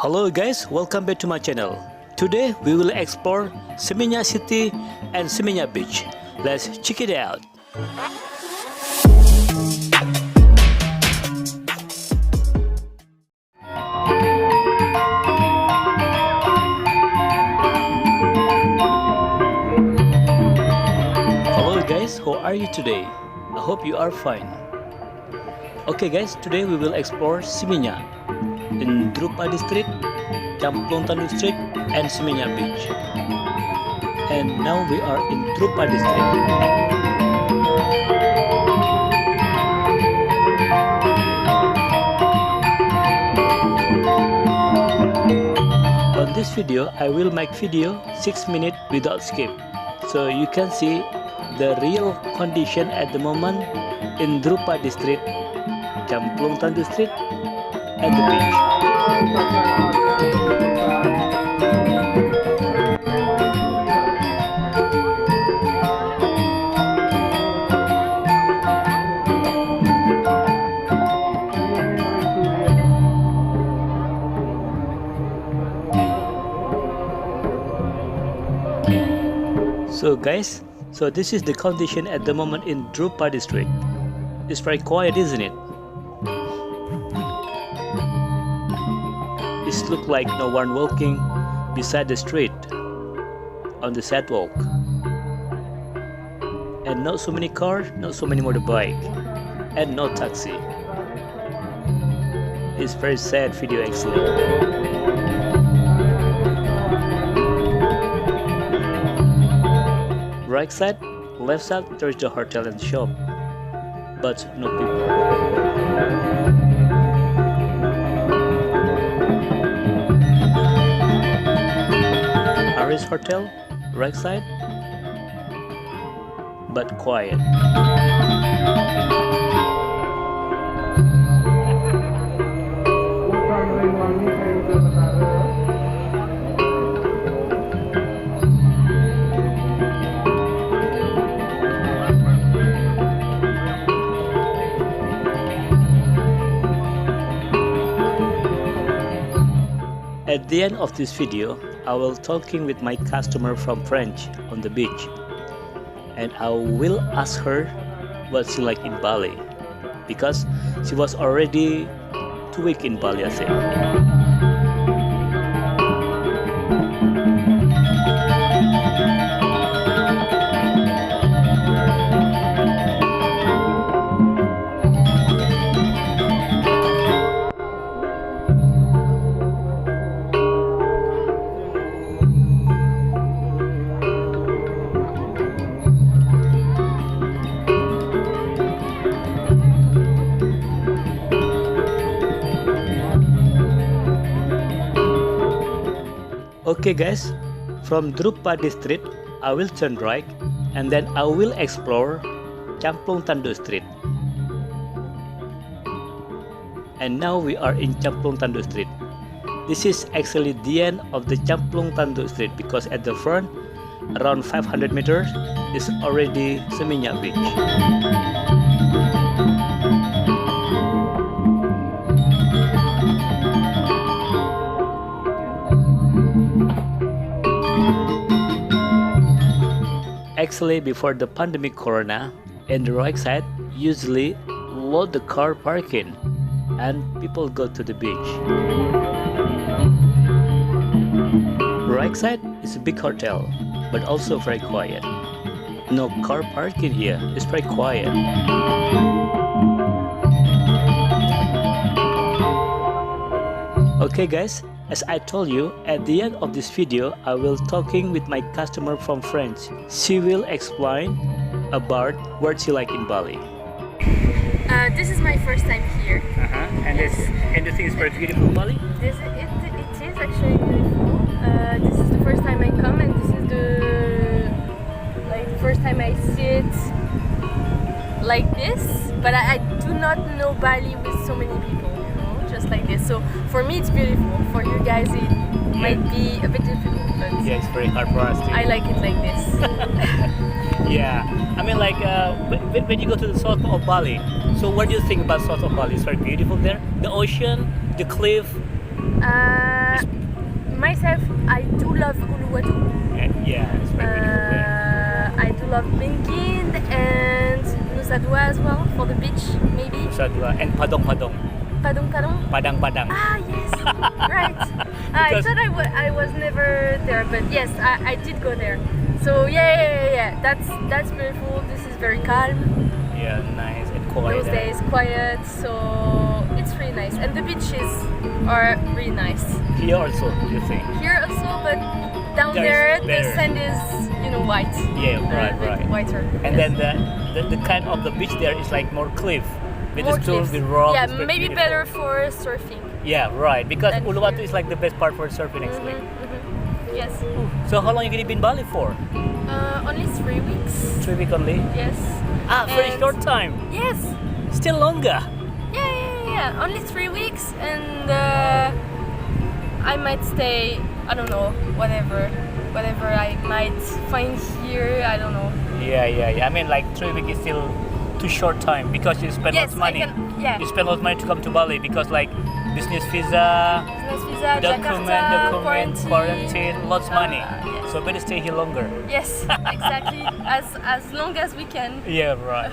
Hello guys, welcome back to my channel. Today we will explore Seminyak City and Seminyak Beach. Let's check it out. Hello guys, how are you today? I hope you are fine. Okay guys, today we will explore Seminyak in Drupa District, Camplong Tandu Street, and Seminyak Beach. And now we are in Drupa District. On this video, I will make video 6 minutes without skip, so you can see the real condition at the moment in Drupa District, Camplong Tandu Street, and the beach. So guys, this is the condition at the moment in Drupa District. It's very quiet, isn't it? It looks like no one walking beside the street on the sidewalk, and not so many cars, not so many motorbike, and no taxi. It's very sad video actually. Right side, left side, there is the hotel and shop, but no people. Terrace Hotel, right side, but quiet. At the end of this video, I will talking with my customer from France on the beach, and I will ask her what she like in Bali, because she was already 2 weeks in Bali, I think. Okay guys, from Drupa District, I will turn right, and then I will explore Camplong Tandu Street. And now we are in Camplong Tandu Street. This is actually the end of the Camplong Tandu Street, because at the front, around 500 meters, is already Seminyak Beach. Actually, before the pandemic corona, in the right side usually load the car parking and people go to the beach. Right side is a big hotel, but also very quiet. No car parking here, it's very quiet. Okay guys, as I told you, at the end of this video, I will talking with my customer from France. She will explain about what she like in Bali. This is my first time here. And yes. And the thing is very beautiful in Bali? It is actually beautiful. This is the first time I come, and this is the first time I see it like this. But I do not know Bali with so many people, you know, just like this. So for me it's beautiful. For you guys it might be a bit difficult, but yeah, it's very hard for us to. I like it like this. Yeah, I mean like when you go to the south of Bali, so what do you think about south of Bali? It's very beautiful there. The ocean, the cliff, love Uluwatu. Yeah, it's very beautiful there. I do love Benkin and Nusa Dua as well for the beach, maybe. Nusa Dua and Padong Padong. Padang Padang. Padang Padang. Ah yes, right. I Because- thought I was never there, but yes, I did go there. So yeah. That's beautiful. This is very calm. Yeah, nice and quiet. Those days quiet, so it's really nice. And the beaches are really nice. Here also, you think? Here also, but down There there is the better. sand is, white. Yeah, A bit right. whiter. And then the kind of the beach there is like more cliff. With More the stone, cliffs. with rocks. Yeah, it's very maybe beautiful. better for surfing. Yeah, right. Because than Uluwatu here. is like the best part for surfing actually. Yes. So how long you gonna be in Bali for? Only 3 weeks. 3 weeks only? Yes. Ah, very And- short time. Yes. Still longer. Yeah. Only 3 weeks, and I might stay. I don't know. Whatever I might find here. I don't know. Yeah. I mean, like 3 weeks is still too short time because you spend Yes, lots of money. I can. Yeah. You spend lots of money to come to Bali because like business visa, Business visa, document, Jakarta, quarantine, lots of money. yes. So better stay here longer. Yes, exactly. As long as we can. Yeah, right.